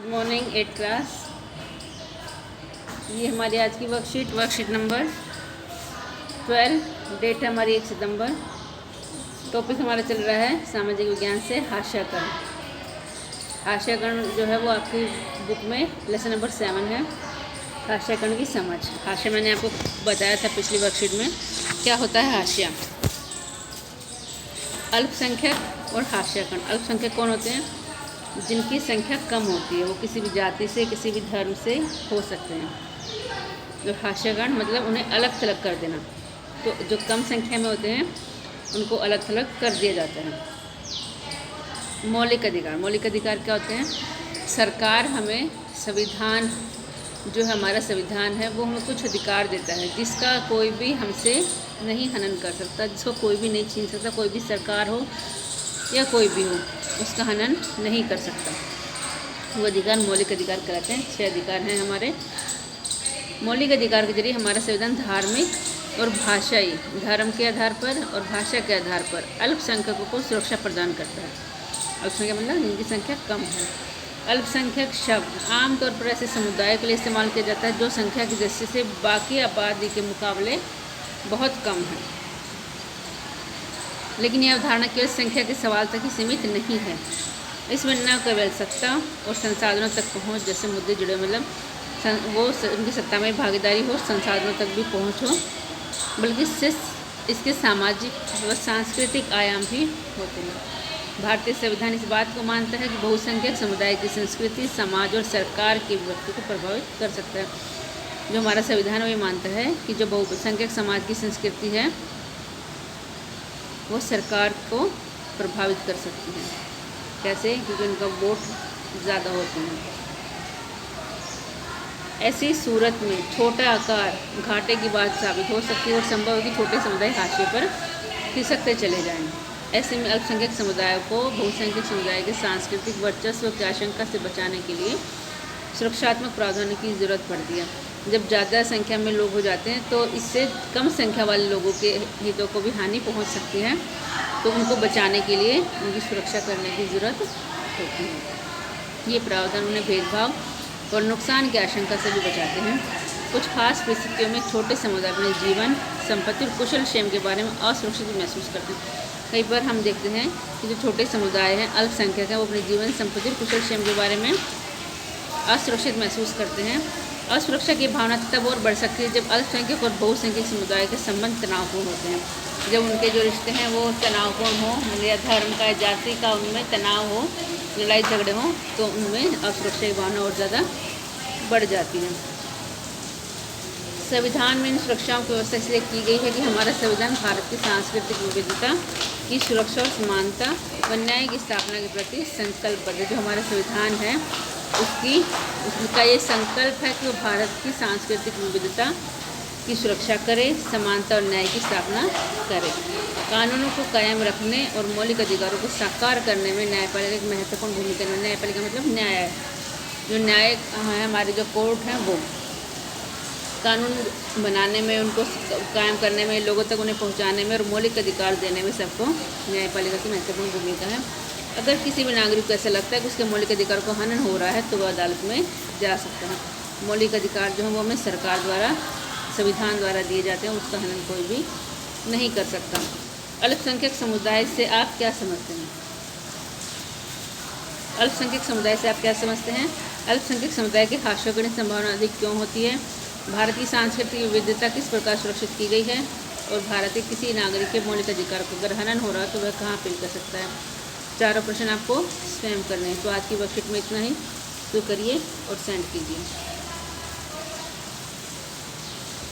Morning 8 class. ये हमारी आज की वर्कशीट नंबर 12। डेट है हमारी 1 सितंबर। टॉपिक हमारा चल रहा है सामाजिक विज्ञान से हास्याकरण। हास्याकरण जो है वो आपकी बुक में लेसन नंबर 7 है। हास्याकरण की समझ। हास्य मैंने आपको बताया था पिछली वर्कशीट में क्या होता है। हास्य अल्पसंख्यक और हास्याकरण। अल्पसंख्यक कौन होते हैं? जिनकी संख्या कम होती है, वो किसी भी जाति से किसी भी धर्म से हो सकते हैं। जो हास्याकरण मतलब उन्हें अलग थलग कर देना। तो जो कम संख्या में होते हैं उनको अलग थलग कर दिया जाता है। मौलिक अधिकार। मौलिक अधिकार क्या होते हैं? सरकार हमें संविधान, जो हमारा संविधान है वो हमें कुछ अधिकार देता है जिसका कोई भी हमसे नहीं हनन कर सकता, जिसको कोई भी नहीं छीन सकता। कोई भी सरकार हो या कोई भी हो, उसका हनन नहीं कर सकता। वो अधिकार मौलिक अधिकार कहलाते हैं। 6 अधिकार हैं हमारे। मौलिक अधिकार के जरिए हमारा संविधान धार्मिक और भाषाई, धर्म के आधार पर और भाषा के आधार पर अल्पसंख्यकों को सुरक्षा प्रदान करता है। अल्पसंख्यक मतलब जिनकी संख्या कम है। अल्पसंख्यक शब्द आमतौर पर ऐसे समुदाय के लिए इस्तेमाल किया जाता है जो संख्या की दृष्टि से बाकी आबादी के मुकाबले बहुत कम है। लेकिन यह अवधारणा केवल संख्या के सवाल तक ही सीमित नहीं है। इसमें न केवल सत्ता और संसाधनों तक पहुंच जैसे मुद्दे जुड़े, मतलब वो उनकी सत्ता में भागीदारी हो, संसाधनों तक भी पहुंच हो, बल्कि इसके सामाजिक व सांस्कृतिक आयाम भी होते हैं। भारतीय संविधान इस बात को मानता है कि बहुसंख्यक समुदाय की संस्कृति, समाज और सरकार की व्यक्ति को प्रभावित कर सकता है। जो हमारा संविधान वो ये मानता है कि जो बहुसंख्यक समाज की संस्कृति है वो सरकार को प्रभावित कर सकती है। कैसे? क्योंकि उनका वोट ज़्यादा होते हैं। ऐसी सूरत में छोटा आकार घाटे की बात साबित हो सकती है और संभव है कि छोटे समुदाय हाशिए पर खिसकते चले जाएं। ऐसे में अल्पसंख्यक समुदायों को बहुसंख्यक समुदाय के सांस्कृतिक वर्चस्व की आशंका से बचाने के लिए सुरक्षात्मक प्रावधानों की ज़रूरत पड़ती है। जब ज़्यादा संख्या में लोग हो जाते हैं तो इससे कम संख्या वाले लोगों के हितों को भी हानि पहुंच सकती है, तो उनको बचाने के लिए उनकी सुरक्षा करने की ज़रूरत होती है। ये प्रावधान उन्हें भेदभाव और नुकसान की आशंका से भी बचाते हैं। कुछ खास परिस्थितियों में छोटे समुदाय अपने जीवन, संपत्ति और कुशल क्षेम के बारे में असुरक्षित महसूस करते हैं। कई बार हम देखते हैं कि जो छोटे समुदाय हैं, अल्पसंख्यक हैं, वो अपने जीवन, संपत्ति और कुशल क्षेम के बारे में असुरक्षित महसूस करते हैं। असुरक्षा की भावना तब और बढ़ सकती है जब अल्पसंख्यक और बहुसंख्यक समुदाय के संबंध तनावपूर्ण होते हैं। जब उनके जो रिश्ते हैं वो तनावपूर्ण हो, या धर्म का, जाति का उनमें तनाव हो, लड़ाई झगड़े हों, तो उनमें असुरक्षा की भावना और ज़्यादा बढ़ जाती है। संविधान में इन सुरक्षाओं की व्यवस्था इसलिए की गई है कि हमारा संविधान भारत की सांस्कृतिक विविधता की सुरक्षा और समानता व न्याय की स्थापना के प्रति संकल्पबद्ध है। जो हमारा संविधान है उसका ये संकल्प है कि वो भारत की सांस्कृतिक विविधता की सुरक्षा करे, समानता और न्याय की स्थापना करे, कानूनों को कायम रखने और मौलिक अधिकारों को साकार करने में न्यायपालिका की महत्वपूर्ण भूमिका है। न्यायपालिका मतलब न्याय है। जो न्याय है, हमारे जो कोर्ट हैं, वो कानून बनाने में, उनको कायम करने में, लोगों तक उन्हें पहुंचाने में और मौलिक अधिकार देने में सबको न्यायपालिका की महत्वपूर्ण भूमिका है। अगर किसी भी नागरिक को ऐसा लगता है कि उसके मौलिक अधिकार को हनन हो रहा है तो वह अदालत में जा सकता है। मौलिक अधिकार जो है वो हमें सरकार द्वारा, संविधान द्वारा दिए जाते हैं, उसका हनन कोई भी नहीं कर सकता। अल्पसंख्यक समुदाय से आप क्या समझते हैं? अल्पसंख्यक समुदाय से आप क्या समझते हैं? अल्पसंख्यक समुदाय के हास्याकरण की संभावना अधिक क्यों होती है? भारत की सांस्कृतिक विविधता किस प्रकार सुरक्षित की गई है? और भारत के किसी नागरिक के मौलिक अधिकार को अगर हनन हो रहा है तो वह कहाँ अपील कर सकता है? चारों प्रश्न आपको स्वयं करने हैं। तो आज की वर्कशीट में इतना ही। तो करिए और सेंड कीजिए।